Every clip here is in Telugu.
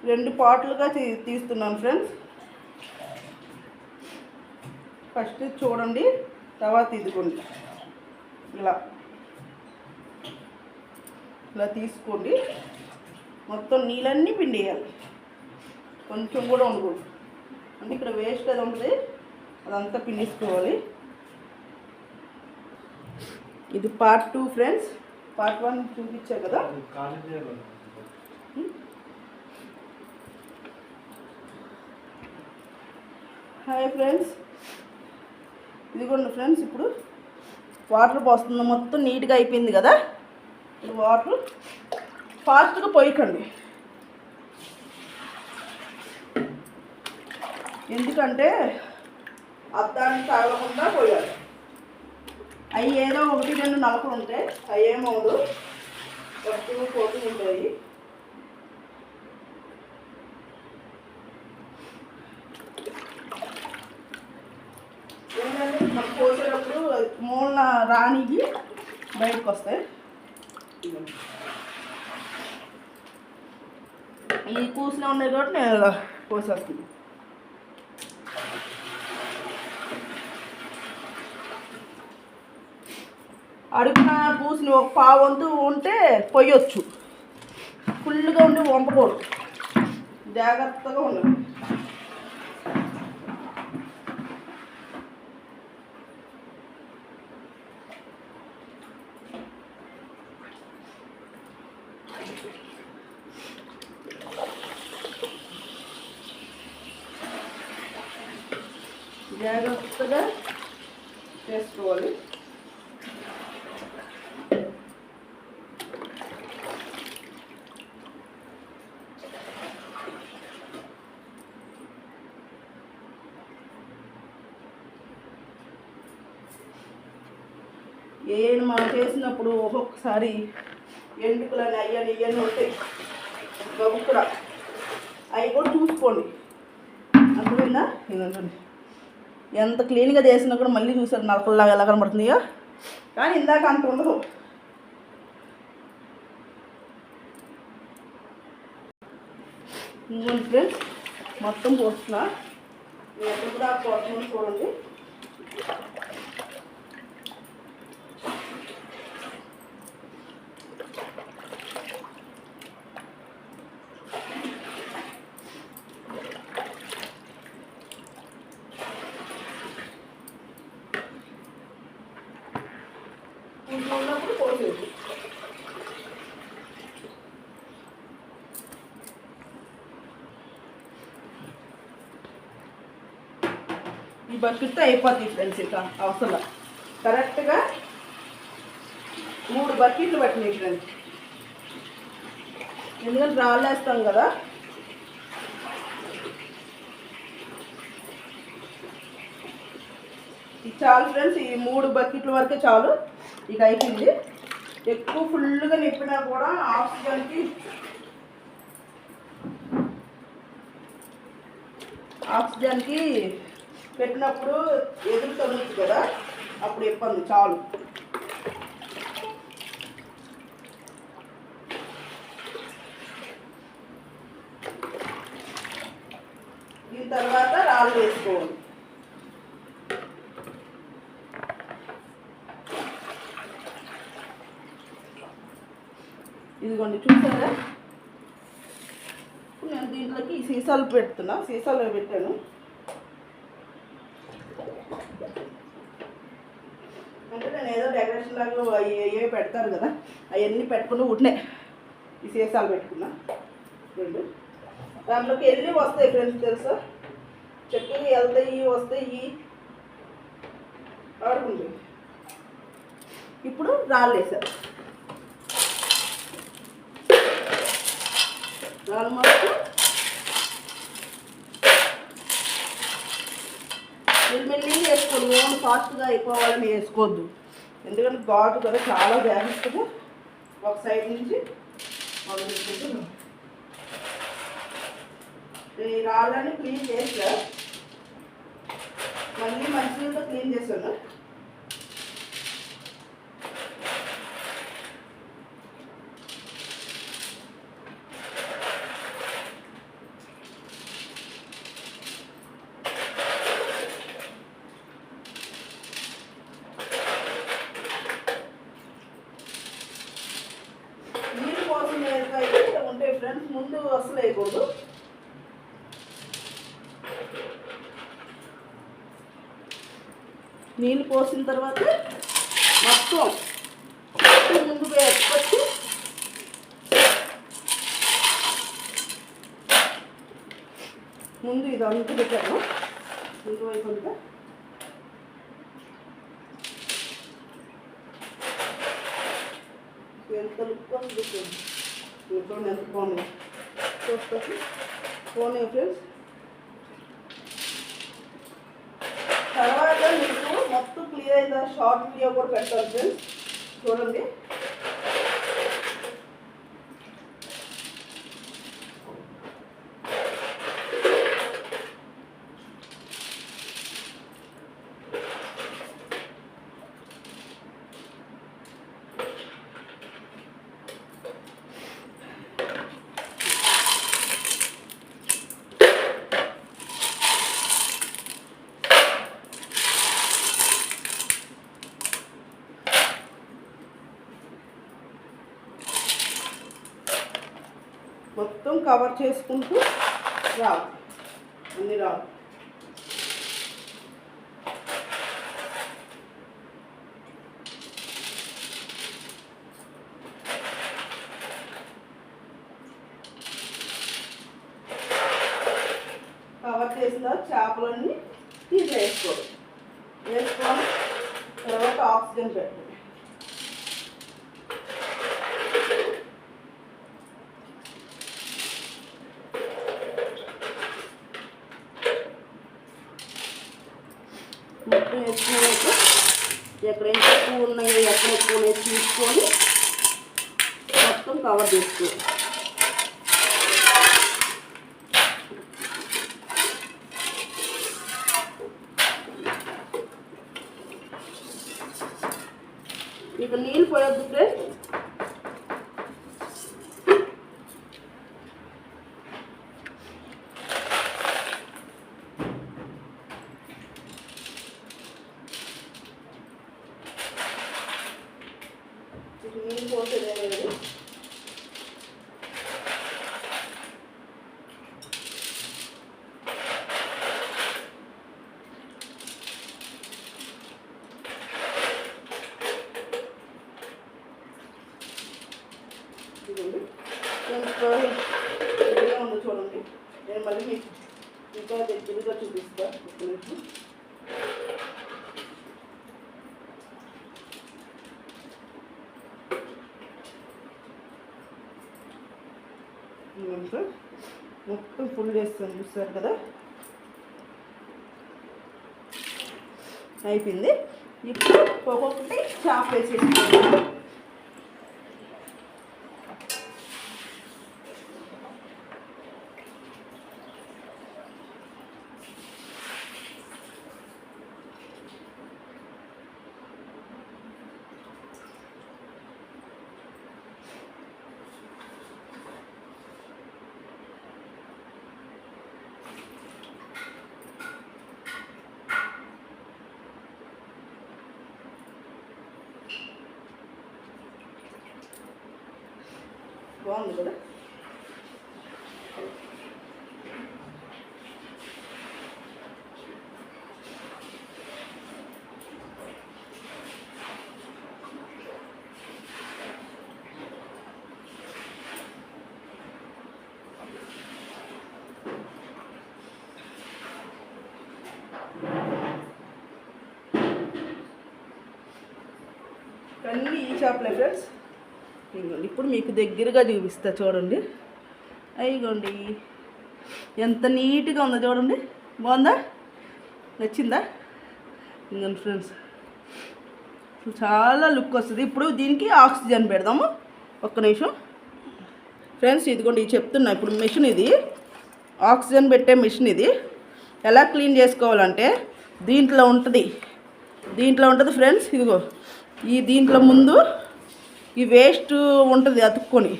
2 పార్ట్లుగా తీస్తున్నాను ఫ్రెండ్స్. ఫస్ట్ చూడండి, తర్వాత ఇదిగోండి ఇలా ఇలా తీసుకోండి. మొత్తం నీళ్ళన్నీ పిండేయాలి, కొంచెం కూడా ఉండకూడదు. అంటే ఇక్కడ వేస్ట్ అది ఉంటుంది, అదంతా పిండేసుకోవాలి. ఇది పార్ట్ 2 ఫ్రెండ్స్. పార్ట్ 1 చూపించా కదా. హాయ్ ఫ్రెండ్స్, ఇదిగోండి ఫ్రెండ్స్, ఇప్పుడు వాటర్ పోస్తుంది. మొత్తం నీట్గా అయిపోయింది కదా. ఇప్పుడు వాటర్ ఫాస్ట్గా పోయకండి, ఎందుకంటే అద్దానికి తగలకుండా పోయాలి. అవి ఏదో 1-2 నలకలు ఉంటాయి, అవి ఏమవుదు, వస్తూ పోతూ ఉంటాయి. ఏంటంటే మనం పోసేటప్పుడు మూలన రానికి బయటకు వస్తాయి. ఈ కూసులో ఉన్నాయి కాబట్టి నేను ఇలా పోసేస్తుంది. అడుగున పూసిని ఒక పావంతు ఉంటే పొయ్యొచ్చు, ఫుల్గా ఉండి వంపకూడదు, జాగ్రత్తగా ఉండాలి. జాగ్రత్తగా చేసుకోవాలి. ఏం మనం చేసినప్పుడు ఒక్కొక్కసారి ఎండుకులని అయ్యని ఇవన్నీ ఉంటాయి, గబుక్కురా అవి కూడా చూసుకోండి. అర్థమైందా? ఇదండి, ఎంత క్లీన్గా చేసినా కూడా మళ్ళీ చూసారు నలకల్లాగా ఎలా కనబడుతుందో, కానీ ఇందాక అంత ఉండదు. ఇంకోటి ఫ్రెండ్స్, మొత్తం పోస్తున్నా, నేను ఎప్పుడు కూడా పోతున్నాను చూడండి. ఉన్నప్పుడు పోసేది. ఈ బకెట్తో అయిపోతుంది ఫ్రెండ్స్. ఇక అవసరం కరెక్ట్గా 3 బకెట్లు పట్టినాయి ఫ్రెండ్స్, ఎందుకంటే రాళ్ళు వేస్తాం కదా. ఇది చాలు ఫ్రెండ్స్, ఈ 3 బకెట్ల వరకే చాలు. ఇక అయిపోయింది. ఎక్కువ ఫుల్గా నింపినా కూడా ఆక్సిజన్కి పెట్టినప్పుడు ఎదురు తొలగచ్చు కదా, అప్పుడు ఇబ్బంది. చాలు. దీని తర్వాత రాళ్ళు వేసుకోవాలి. ఇదిగోండి చూసారా, నేను దీంట్లోకి ఈ సీసాలు పెడుతున్నా, సీసాలు పెట్టాను. అంటే నేను ఏదో డెకరేషన్ లాగా ఏ పెడతారు కదా, అవన్నీ పెట్టుకుని ఉంటే ఈ సీసాలు పెట్టుకున్నా. దాంట్లోకి వెళ్ళి వస్తాయి ఫ్రెండ్స్, తెలుసా, చెట్టుకి వెళ్తాయి వస్తాయి, ఆడుకుంటాయి. ఇప్పుడు రాళ్ళు వేసారు. ఆల్మోస్ట్ మెల్లిమెల్లి వేసుకోండి, ఓన్ ఫాస్ట్గా అయిపోవాలని వేసుకోవద్దు, ఎందుకంటే ఘాటు కదా. చాలా జాగ్రత్తగా ఒక సైడ్ నుంచి మొదలుపెట్టుకుంటున్నాం. ఈ రాళ్ళని క్లీన్ చేసా, మళ్ళీ మంచిగా క్లీన్ చేశాను. ఫ్రెండ్స్, ముందు అసలు వేయకూడదు. నీళ్ళు పోసిన తర్వాత మొత్తం ముందు వేసుకొచ్చి ముందు ఇది అంతా పెట్టాను. ఇంకోవైపు అంతా ఎంత లుక్ వస్తుంది, చూడండి ఎంత బాగుంది. చూస్తే పోనీ ఫ్రెండ్స్. తర్వాత మీకు మొత్తం క్లియర్ అయిన షార్ట్ వీడియో కూడా పెడతాను ఫ్రెండ్స్, చూడండి. మొత్తం కవర్ చేసుకుంటూ రావు, అన్నీ రావు. కవర్ చేసిన చేపలన్నీ తీసేసుకోవాలి. వేసుకొని తర్వాత ఆక్సిజన్ పెట్టండి. మొత్తం వేసుకున్నాక ఎక్కడైనా ఎక్కువ ఉన్నాయో ఎక్కడ ఎక్కువ ఉన్నాయి తీసుకొని మొత్తం కవర్ చేసుకోవాలి. ఇక నీళ్ళు పోయొద్దు ఫ్రెండ్స్. నీళ్ళు పోసేదే లేదు. ఇదిగా ఉంది చూడండి. నేను మళ్ళీ మీకు ఇంకా దగ్గరగా చూపిస్తాను. మొత్తం ఫుల్ చేస్తాను, చూస్తారు కదా. అయిపోయింది. ఇప్పుడు ఒక్కొక్కటి చాప్ వేసేసుకుంటాను. బాగుంది కదా. అన్నీ ఈ చేపలే ఫ్రెండ్స్. ఇదిగోండి ఇప్పుడు మీకు దగ్గరగా చూపిస్తా చూడండి. అయిగోండి ఎంత నీట్గా ఉందో చూడండి. బాగుందా, నచ్చిందా? ఇదిగోండి ఫ్రెండ్స్, చాలా లుక్ వస్తుంది. ఇప్పుడు దీనికి ఆక్సిజన్ పెడదాము. ఒక్క నిమిషం ఫ్రెండ్స్. ఇదిగోండి చెప్తున్నా, ఇప్పుడు మిషన్ ఇది ఆక్సిజన్ పెట్టే మిషన్. ఇది ఎలా క్లీన్ చేసుకోవాలంటే దీంట్లో ఉంటుంది ఫ్రెండ్స్. ఇదిగో దీంట్లో ముందు ఈ వేస్ట్ ఉంటుంది అతుక్కొని,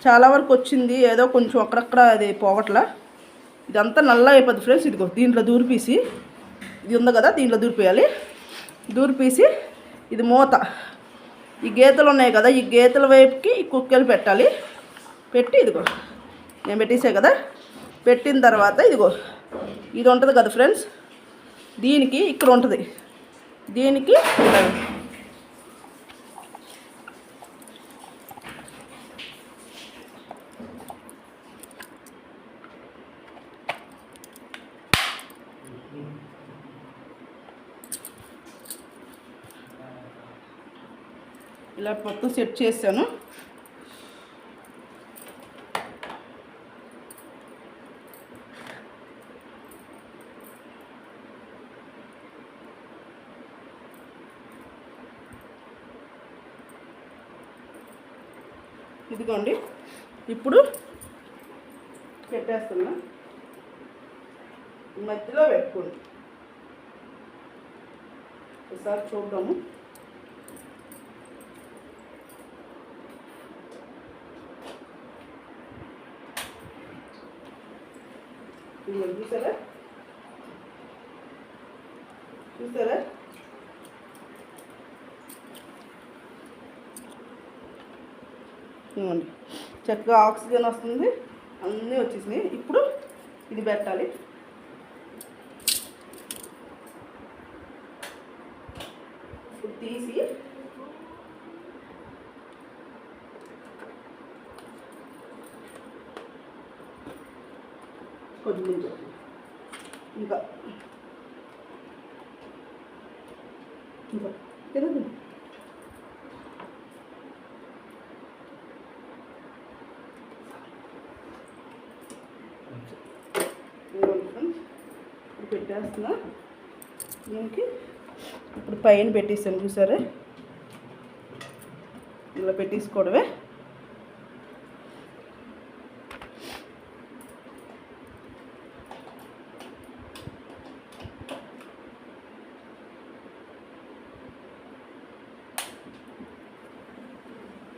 చాలా వరకు వచ్చింది, ఏదో కొంచెం అక్కడక్కడ అది పోవట్లా. ఇదంతా నల్ల అయిపోద్ది ఫ్రెండ్స్. ఇదిగో దీంట్లో దూరిపీసి, ఇది ఉంది కదా, దీంట్లో దూరిపేయాలి. దూరిపీసి ఇది మూత, ఈ గీతలు ఉన్నాయి కదా, ఈ గీతల వైపుకి ఈ కుక్కలు పెట్టాలి. పెట్టి ఇదిగో నేను పెట్టేసా కదా, పెట్టిన తర్వాత ఇదిగో ఇది ఉంటుంది కదా ఫ్రెండ్స్, దీనికి ఇక్కడ ఉంటుంది, దీనికి ఇలా మొత్తం సెట్ చేశాను. ఇదిగోండి, ఇప్పుడు పెట్టేస్తున్నా, మధ్యలో పెట్టుకోండి. ఒకసారి చూద్దాము. చూసారా చూసారా ఇవ్వండి, చక్కగా ఆక్సిజన్ వస్తుంది, అన్నీ వచ్చేసినాయి. ఇప్పుడు ఇది పెట్టాలి. ఇప్పుడు తీసి కొంచెం ఇంకా ఇంకా తినదు. పెట్టేస్తున్నా దీనికి. ఇప్పుడు పైన పెట్టేసాను చూసారా, ఇలా పెట్టేసుకోవడమే.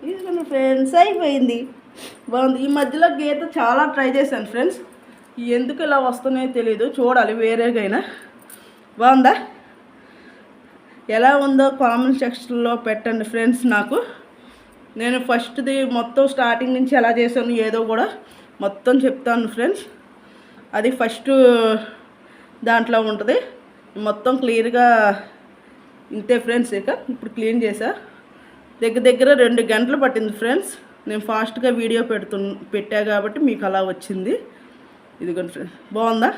ఇదిగోండి ఫ్రెండ్స్, అయిపోయింది. బాగుంది. ఈ మధ్యలో గీత చాలా ట్రై చేశాను ఫ్రెండ్స్, ఎందుకు ఇలా వస్తున్నాయో తెలియదు, చూడాలి వేరేగైనా. బాగుందా? ఎలా ఉందో కామెంట్ సెక్షన్లో పెట్టండి ఫ్రెండ్స్. నాకు నేను ఫస్ట్ది మొత్తం స్టార్టింగ్ నుంచి ఎలా చేశాను ఏదో కూడా మొత్తం చెప్తాను ఫ్రెండ్స్. అది ఫస్ట్ దాంట్లో ఉంటుంది మొత్తం క్లియర్గా. ఇంతే ఫ్రెండ్స్. ఇక ఇప్పుడు క్లీన్ చేసా, దగ్గర 2 గంటలు పట్టింది ఫ్రెండ్స్. నేను ఫాస్ట్గా వీడియో పెట్టా కాబట్టి మీకు అలా వచ్చింది. ఇదిగోండి ఫ్రెండ్స్, బాగుందా?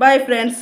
Bye friends.